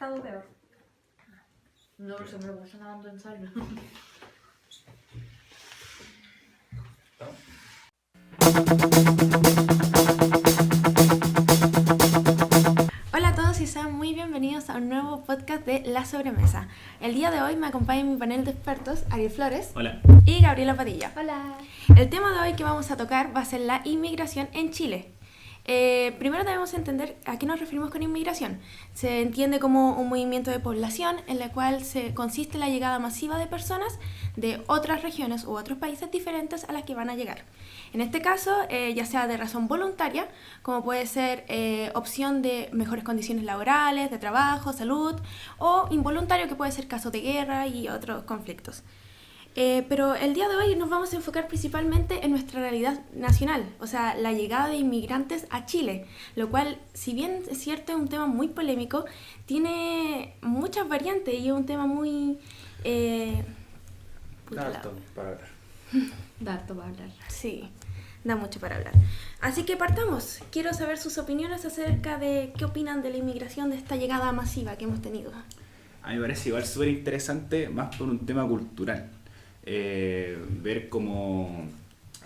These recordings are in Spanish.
estado peor. No, se me lo pasan lavando en sala. Hola a todos y sean muy bienvenidos a un nuevo podcast de La Sobremesa. El día de hoy me acompaña en mi panel de expertos Ariel Flores. Hola. Y Gabriela Padilla. Hola. El tema de hoy que vamos a tocar va a ser la inmigración en Chile. Primero debemos entender a qué nos referimos con inmigración. Se entiende como un movimiento de población en la cual consiste la llegada masiva de personas de otras regiones u otros países diferentes a las que van a llegar. En este caso, ya sea de razón voluntaria, como puede ser opción de mejores condiciones laborales, de trabajo, salud, o involuntario, que puede ser caso de guerra y otros conflictos. Pero el día de hoy nos vamos a enfocar principalmente en nuestra realidad nacional, o sea, la llegada de inmigrantes a Chile, lo cual, si bien es cierto, es un tema muy polémico, tiene muchas variantes y es un tema muy... Da harto para hablar. Da harto para hablar. Sí, da mucho para hablar. Así que partamos. Quiero saber sus opiniones acerca de qué opinan de la inmigración, de esta llegada masiva que hemos tenido. A mí me parece igual súper interesante, más por un tema cultural. Ver cómo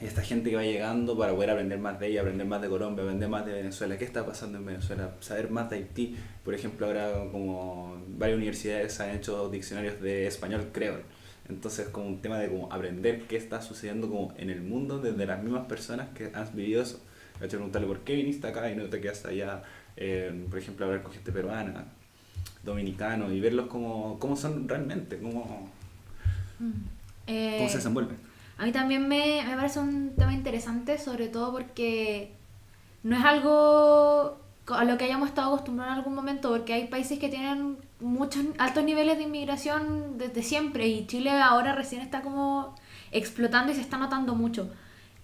esta gente que va llegando para poder aprender más de ella, aprender más de Colombia, aprender más de Venezuela, qué está pasando en Venezuela, saber más de Haití. Por ejemplo, ahora como varias universidades han hecho diccionarios de español creol. Entonces, como un tema de como aprender qué está sucediendo como en el mundo desde las mismas personas que han vivido eso. Hay que preguntarle por qué viniste acá y no te quedaste allá. Por ejemplo, hablar con gente peruana, dominicano, y verlos cómo son realmente, cómo se desenvuelven. A mí también me parece un tema interesante, sobre todo porque no es algo a lo que hayamos estado acostumbrados en algún momento, porque hay países que tienen muchos altos niveles de inmigración desde siempre y Chile ahora recién está como explotando y se está notando mucho.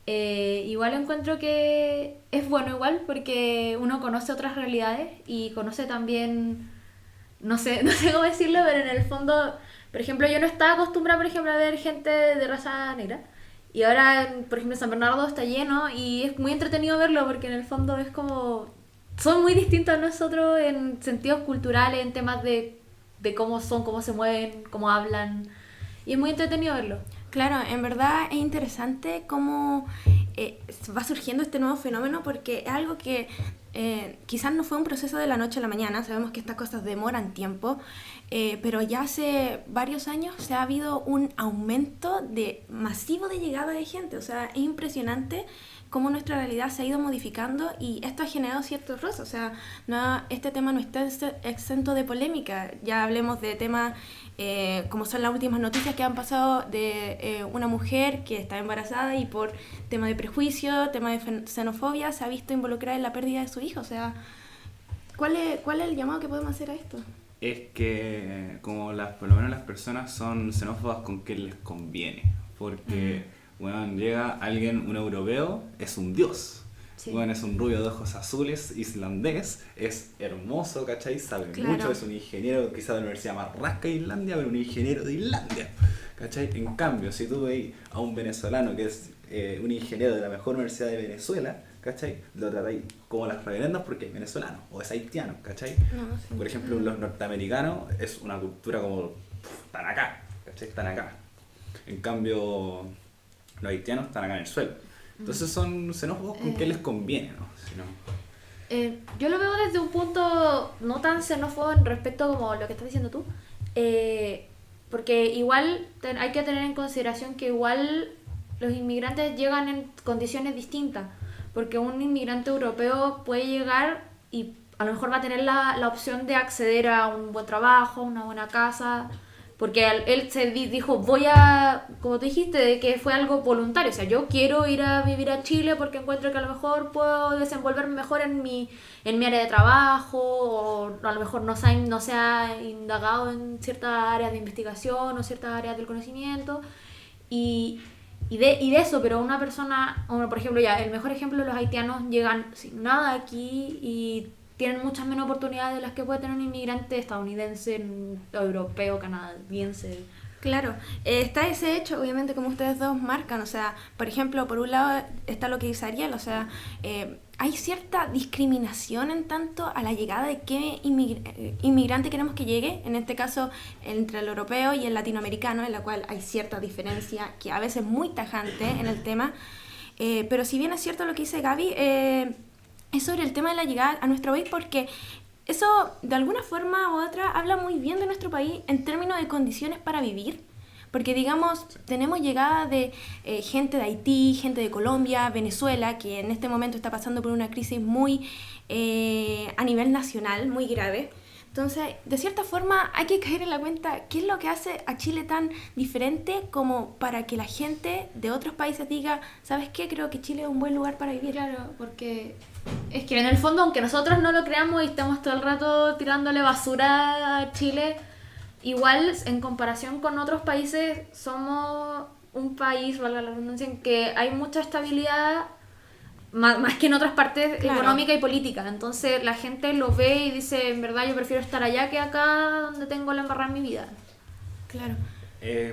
Igual encuentro que es bueno igual porque uno conoce otras realidades y conoce también, no sé cómo decirlo, pero en el fondo, por ejemplo, yo no estaba acostumbrada, por ejemplo, a ver gente de raza negra. Y ahora, por ejemplo, San Bernardo está lleno y es muy entretenido verlo porque en el fondo es como... Son muy distintos a nosotros en sentidos culturales, en temas de cómo son, cómo se mueven, cómo hablan. Y es muy entretenido verlo. Claro, en verdad es interesante cómo va surgiendo este nuevo fenómeno, porque es algo que quizás no fue un proceso de la noche a la mañana. Sabemos que estas cosas demoran tiempo, pero ya hace varios años se ha habido un aumento masivo de llegada de gente. O sea, es impresionante cómo nuestra realidad se ha ido modificando y esto ha generado ciertos roces. O sea, este tema no está exento de polémica. Ya hablemos de temas como son las últimas noticias que han pasado de una mujer que está embarazada y por tema de prejuicio, tema de xenofobia, se ha visto involucrada en la pérdida de su hijo. O sea, ¿cuál es el llamado que podemos hacer a esto? Es que como por lo menos las personas son xenófobas con quien les conviene, porque bueno, llega alguien, un europeo, es un dios. Sí. Bueno, es un rubio de ojos azules, islandés, es hermoso, ¿cachai? Sabe mucho, es un ingeniero quizá de la universidad más rasca de Islandia, pero un ingeniero de Islandia, ¿cachai? En cambio, si tú veis a un venezolano que es un ingeniero de la mejor universidad de Venezuela, ¿cachai? Lo tratáis como las reverendas porque es venezolano o es haitiano, ¿cachai? No, sí. Por ejemplo, los norteamericanos es una cultura como están acá, ¿cachai? Están acá. En cambio, los haitianos están acá en el suelo. Entonces son xenófobos con qué les conviene, ¿no? Yo lo veo desde un punto no tan xenófobo en respecto como lo que estás diciendo tú, porque igual hay que tener en consideración que igual los inmigrantes llegan en condiciones distintas, porque un inmigrante europeo puede llegar y a lo mejor va a tener la opción de acceder a un buen trabajo, una buena casa, porque él se dijo, como tú dijiste, de que fue algo voluntario, o sea, yo quiero ir a vivir a Chile porque encuentro que a lo mejor puedo desenvolverme mejor en mi área de trabajo, o a lo mejor no se ha indagado en ciertas áreas de investigación o ciertas áreas del conocimiento, y de eso, pero una persona, por ejemplo, ya el mejor ejemplo, los haitianos llegan sin nada aquí y tienen muchas menos oportunidades de las que puede tener un inmigrante estadounidense, europeo, canadiense, Claro, está ese hecho, obviamente, como ustedes dos marcan, o sea, por ejemplo, por un lado está lo que dice Ariel, o sea, hay cierta discriminación en tanto a la llegada de qué inmigrante queremos que llegue, en este caso entre el europeo y el latinoamericano, en la cual hay cierta diferencia que a veces es muy tajante en el tema, pero si bien es cierto lo que dice Gaby, es sobre el tema de la llegada a nuestro país porque eso, de alguna forma u otra, habla muy bien de nuestro país en términos de condiciones para vivir. Porque, digamos, tenemos llegada de gente de Haití, gente de Colombia, Venezuela, que en este momento está pasando por una crisis muy a nivel nacional, muy grave. Entonces, de cierta forma, hay que caer en la cuenta qué es lo que hace a Chile tan diferente como para que la gente de otros países diga, ¿sabes qué? Creo que Chile es un buen lugar para vivir. Claro, porque es que en el fondo, aunque nosotros no lo creamos y estamos todo el rato tirándole basura a Chile, igual en comparación con otros países somos un país, valga la redundancia, en que hay mucha estabilidad más que en otras partes, claro, económica y política. Entonces la gente lo ve y dice, en verdad yo prefiero estar allá que acá donde tengo la embarrada en mi vida. Claro.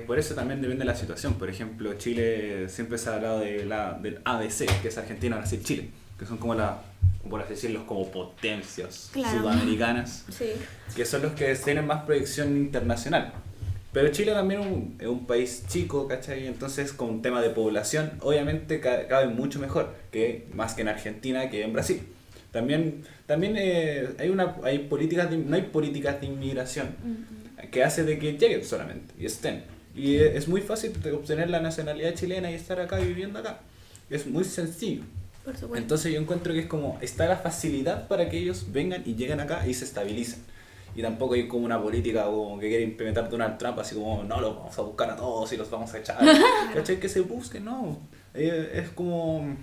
Por eso también depende de la situación. Por ejemplo, Chile siempre se ha hablado del ABC, que es Argentina, Brasil, Chile, que son como por así decirlo, como potencias claro, sudamericanas, sí, que son los que tienen más proyección internacional. Pero Chile también es un país chico, ¿cachai? Entonces, con un tema de población, obviamente cabe mucho mejor, más que en Argentina, que en Brasil. También hay políticas no hay políticas de inmigración que hace de que lleguen solamente y estén. Y es muy fácil obtener la nacionalidad chilena y estar acá viviendo acá. Es muy sencillo. por supuesto. Entonces yo encuentro que es como, está la facilidad para que ellos vengan y lleguen acá y se estabilicen. Y tampoco hay como una política como que quiere implementar Donald Trump, así como, no, los vamos a buscar a todos y los vamos a echar. ¿Cachai? Que se busquen, no. Es como,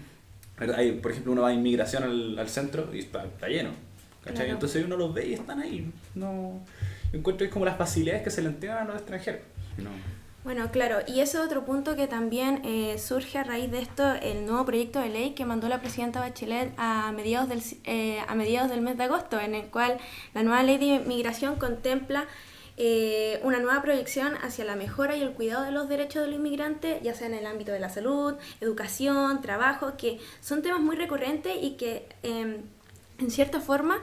por ejemplo, uno va a inmigración al centro y está lleno. ¿Cachai? Claro. Entonces uno los ve y están ahí. No, yo encuentro que es como las facilidades que se le entregan a los extranjeros. No. Bueno, claro, y ese es otro punto que también surge a raíz de esto, el nuevo proyecto de ley que mandó la presidenta Bachelet a mediados del mes de agosto, en el cual la nueva ley de inmigración contempla una nueva proyección hacia la mejora y el cuidado de los derechos de los inmigrantes, ya sea en el ámbito de la salud, educación, trabajo, que son temas muy recurrentes y que en cierta forma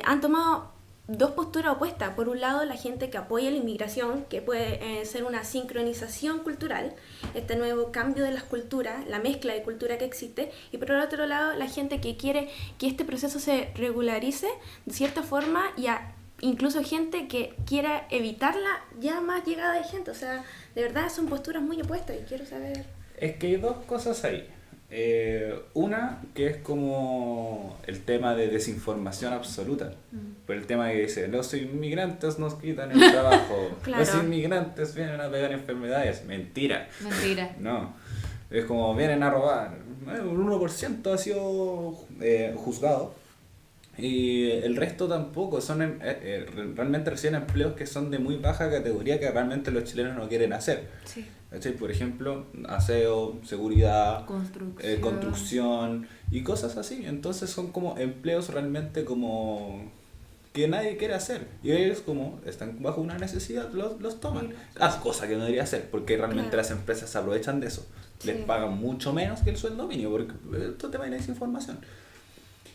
han tomado dos posturas opuestas. Por un lado, la gente que apoya la inmigración, que puede ser una sincronización cultural, este nuevo cambio de las culturas, la mezcla de cultura que existe, y por el otro lado, la gente que quiere que este proceso se regularice de cierta forma y incluso gente que quiera evitar la ya más llegada de gente. O sea, de verdad son posturas muy opuestas y quiero saber... Es que hay dos cosas ahí. Una que es como el tema de desinformación absoluta, por el tema que dice, los inmigrantes nos quitan el trabajo, Claro. los inmigrantes vienen a pegar enfermedades. Mentira. No, es como vienen a robar. Un 1% ha sido juzgado y el resto tampoco. Son realmente reciben empleos que son de muy baja categoría, que realmente los chilenos no quieren hacer. Sí. ¿Cachai? Por ejemplo, aseo, seguridad, Construcción. y cosas así. Entonces son como empleos realmente como que nadie quiere hacer. Y ellos como están bajo una necesidad, los toman. Haz cosas que no debería hacer, porque realmente Claro. las empresas se aprovechan de eso. Les Sí. pagan mucho menos que el sueldo mínimo, porque esto tema de desinformación.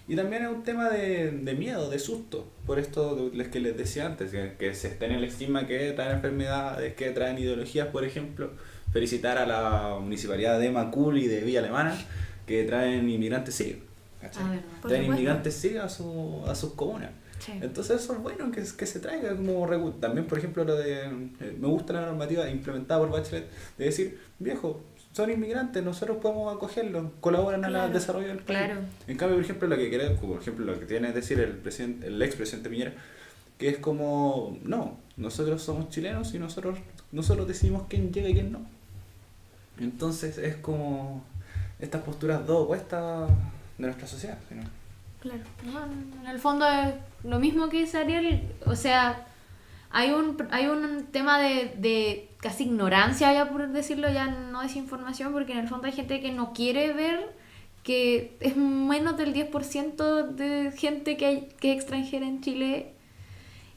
Y también es un tema de miedo, de susto, por esto que les decía antes, que se está en el estigma que traen enfermedades, que traen ideologías. Por ejemplo, felicitar a la municipalidad de Macul y de Villa Alemana, que traen inmigrantes sirios. ¿Cachai? Ah, verdad. Por Traen supuesto. inmigrantes sirios a sus comunas. Sí. Entonces eso es bueno que se traiga como también, por ejemplo, lo de me gusta la normativa implementada por Bachelet de decir, viejo, son inmigrantes, nosotros podemos acogerlos, colaboran Claro, al desarrollo del país. claro. En cambio, por ejemplo, lo que tiene que decir el expresidente Piñera, que es como, no, nosotros somos chilenos y nosotros decidimos quién llega y quién no. Entonces es como estas posturas dos opuestas de nuestra sociedad, ¿no? Claro. No, en el fondo es lo mismo que dice Ariel, o sea, hay un tema de casi ignorancia, ya por decirlo, ya no desinformación, porque en el fondo hay gente que no quiere ver que es menos del 10% de gente que es extranjera en Chile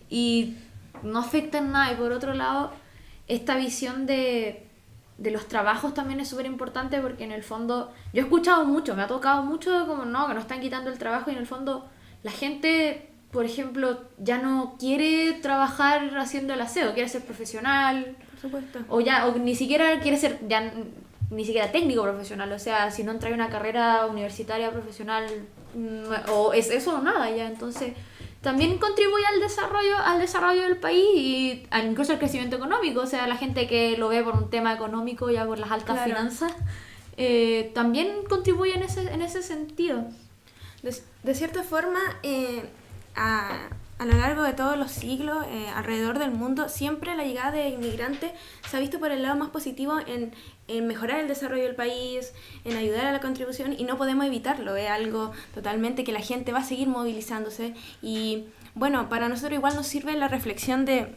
y no afecta en nada. Y por otro lado, esta visión de los trabajos también es súper importante, porque en el fondo yo he escuchado mucho, me ha tocado mucho como no, que nos están quitando el trabajo, y en el fondo la gente, por ejemplo, ya no quiere trabajar haciendo el aseo, quiere ser profesional, Por supuesto. o ni siquiera quiere ser ni siquiera técnico profesional, o sea, si no entra en una carrera universitaria profesional, o es eso o nada ya. Entonces también contribuye al desarrollo del país, y incluso al crecimiento económico. O sea, la gente que lo ve por un tema económico, ya por las altas Claro. finanzas, también contribuye en ese sentido. De cierta forma, a lo largo de todos los siglos, alrededor del mundo, siempre la llegada de inmigrantes se ha visto por el lado más positivo en mejorar el desarrollo del país, en ayudar a la contribución, y no podemos evitarlo. Es algo totalmente que la gente va a seguir movilizándose. Y bueno, para nosotros igual nos sirve la reflexión de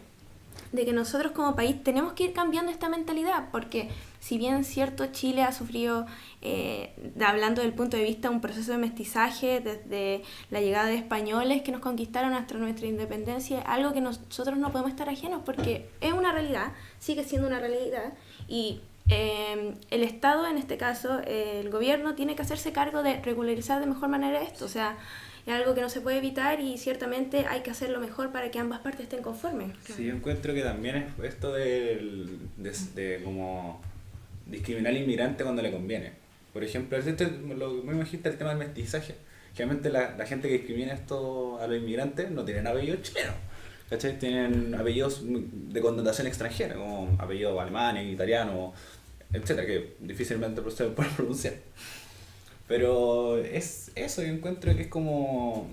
que nosotros como país tenemos que ir cambiando esta mentalidad, porque si bien cierto, Chile ha sufrido, hablando del punto de vista, un proceso de mestizaje desde la llegada de españoles que nos conquistaron hasta nuestra independencia, algo que nosotros no podemos estar ajenos, porque es una realidad, sigue siendo una realidad, y el Estado, en este caso, el gobierno, tiene que hacerse cargo de regularizar de mejor manera esto. O sea, es algo que no se puede evitar, y ciertamente hay que hacerlo mejor para que ambas partes estén conformes. Sí, yo encuentro que también es esto de como discriminar al inmigrante cuando le conviene. Por ejemplo, lo que me imagino el tema del mestizaje. Generalmente la gente que discrimina esto a los inmigrantes no tienen apellidos chilenos, ¿cachai? Tienen apellidos de connotación extranjera, como apellidos alemanes, italianos, etcétera, que difícilmente se pueden pronunciar. Pero es eso, yo encuentro que es como...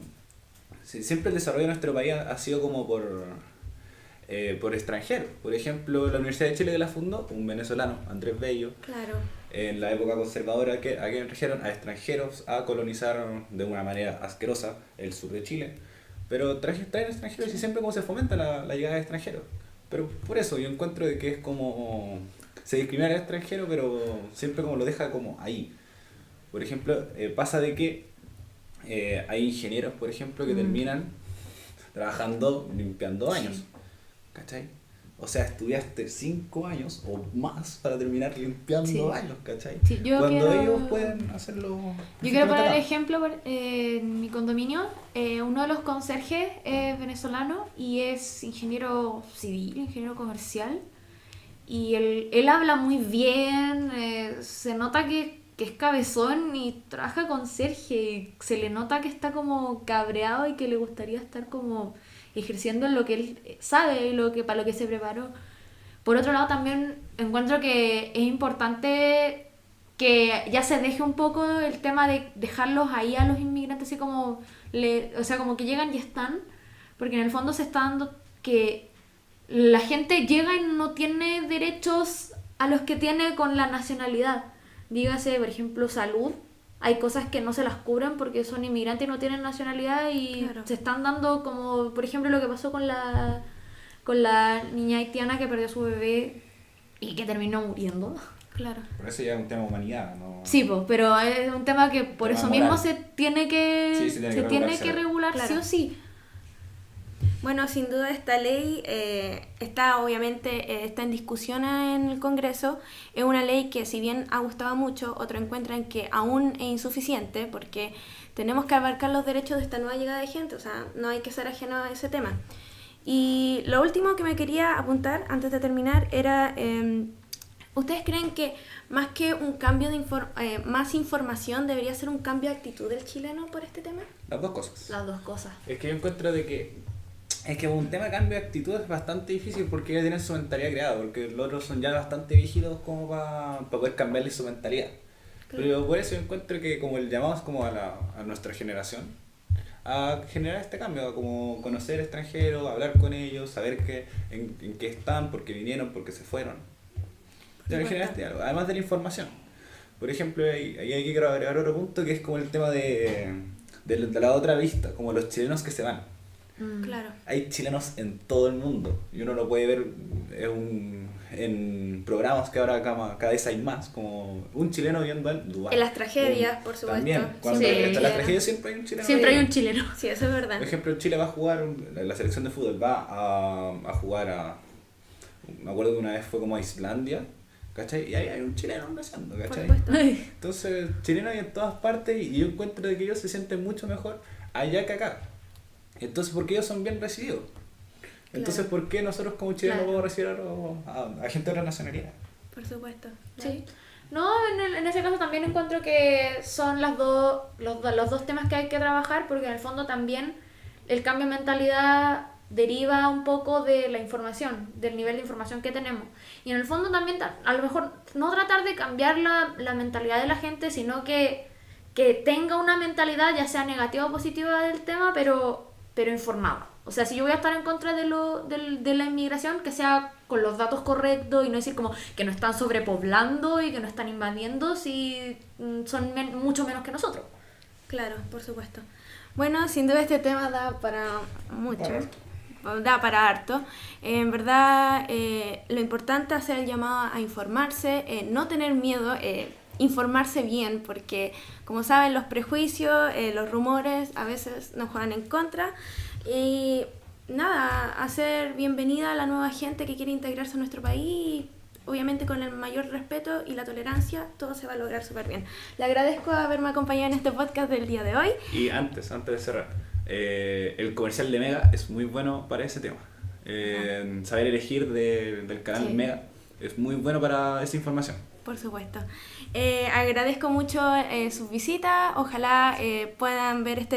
Siempre el desarrollo de nuestro país ha sido como por extranjeros. Por ejemplo, la Universidad de Chile, que la fundó un venezolano, Andrés Bello. Claro. En la época conservadora, a que trajeron a extranjeros a colonizar de una manera asquerosa el sur de Chile. Pero traen extranjeros, y siempre como se fomenta la llegada de extranjeros. Pero por eso yo encuentro de que es como... Se discrimina al extranjero, pero siempre como lo deja como ahí. Por ejemplo, pasa de que hay ingenieros, por ejemplo, que terminan trabajando limpiando baños. ¿Cachai? O sea, estudiaste 5 años o más para terminar limpiando baños, ¿cachai? Sí, Cuando ellos pueden hacerlo... Yo quiero poner el ejemplo, en mi condominio, uno de los conserjes es venezolano y es ingeniero civil, ingeniero comercial, y él habla muy bien, se nota que es cabezón y trabaja conserje, y se le nota que está como cabreado y que le gustaría estar como ejerciendo en lo que él sabe y para lo que se preparó. Por otro lado, también encuentro que es importante que ya se deje un poco el tema de dejarlos ahí a los inmigrantes, así como o sea, como que llegan y están, porque en el fondo se está dando que la gente llega y no tiene derechos a los que tiene con la nacionalidad. Dígase, por ejemplo, salud. Hay cosas que no se las cubren porque son inmigrantes y no tienen nacionalidad, y Claro. se están dando, como por ejemplo lo que pasó con la niña haitiana que perdió a su bebé y que terminó muriendo. Claro. Por eso ya es un tema de humanidad, ¿no? Sí, pues, pero es un tema que por Tema eso moral. mismo se tiene que, Sí, se tiene que regular, regular, sí claro. o sí. Bueno, sin duda esta ley está en discusión en el Congreso. Es una ley que, si bien ha gustado mucho, otros encuentran que aún es insuficiente, porque tenemos que abarcar los derechos de esta nueva llegada de gente. O sea, no hay que ser ajeno a ese tema. Y lo último que me quería apuntar antes de terminar era... ¿Ustedes creen que más que un cambio de más información, debería ser un cambio de actitud del chileno por este tema? Las dos cosas. Las dos cosas. Es que yo encuentro de que es que un tema de cambio de actitud es bastante difícil, porque ya tienen su mentalidad creada, porque los otros son ya bastante viejitos como para poder cambiarle su mentalidad. Claro. Pero por eso yo encuentro que como el llamado es como a nuestra generación a generar este cambio, a como conocer extranjeros, hablar con ellos, saber en qué están, por qué vinieron, por qué se fueron. Ya generar este diálogo, además de la información. Por ejemplo, ahí hay que agregar otro punto, que es como el tema de la otra vista, como los chilenos que se van. Claro. Hay chilenos en todo el mundo, y uno lo puede ver en programas que ahora cada vez hay más, como un chileno viendo en Dubái. En las tragedias, por supuesto. También, cuando Siempre está la hay- tragedia siempre hay un chileno. Siempre ahí. hay un chileno. Sí, eso es verdad. Por ejemplo, Chile va a jugar, la selección de fútbol va a jugar Me acuerdo que una vez fue como a Islandia, ¿cachai? Y ahí hay un chileno naciendo, Por ¿cachai? supuesto. Entonces, chilenos hay en todas partes y yo encuentro de que ellos se sienten mucho mejor allá que acá. Entonces, ¿por qué ellos son bien recibidos? Entonces, ¿por qué nosotros como chilenos Claro. podemos recibir a gente de otra nacionalidad? Por supuesto. Sí. No, en ese caso también encuentro que son los dos temas que hay que trabajar, porque en el fondo también el cambio de mentalidad deriva un poco de la información, del nivel de información que tenemos. Y en el fondo también, a lo mejor, no tratar de cambiar la mentalidad de la gente, sino que tenga una mentalidad, ya sea negativa o positiva del tema, pero informada. O sea, si yo voy a estar en contra de la inmigración, que sea con los datos correctos y no decir como que nos están sobrepoblando y que nos están invadiendo si son mucho menos que nosotros. Claro, por supuesto. Bueno, sin duda este tema da para mucho, da para harto. En verdad, lo importante es hacer el llamado a informarse, no tener miedo, informarse bien, porque como saben, los prejuicios, los rumores a veces nos juegan en contra. Y nada, hacer bienvenida a la nueva gente que quiere integrarse a nuestro país. Obviamente con el mayor respeto y la tolerancia, todo se va a lograr súper bien. Le agradezco haberme acompañado en este podcast del día de hoy. Y antes de cerrar, el comercial de Mega es muy bueno para ese tema. Saber elegir del canal Sí. Mega es muy bueno para esa información. Por supuesto. Agradezco mucho sus visitas. Ojalá puedan ver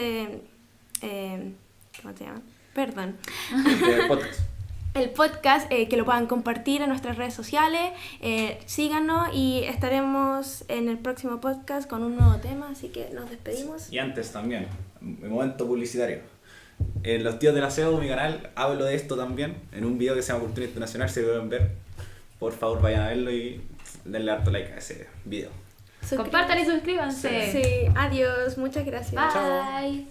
¿cómo se llama? Perdón. Podcast. El podcast, que lo puedan compartir en nuestras redes sociales. Síganos y estaremos en el próximo podcast con un nuevo tema. Así que nos despedimos. Y antes también, en momento publicitario. En Los Tíos del Aseo, mi canal, hablo de esto también. En un video que se llama Cultura Internacional, si lo pueden ver, por favor vayan a verlo y denle harto like a ese video. Compartan y suscríbanse. Sí, adiós. Muchas gracias. Bye.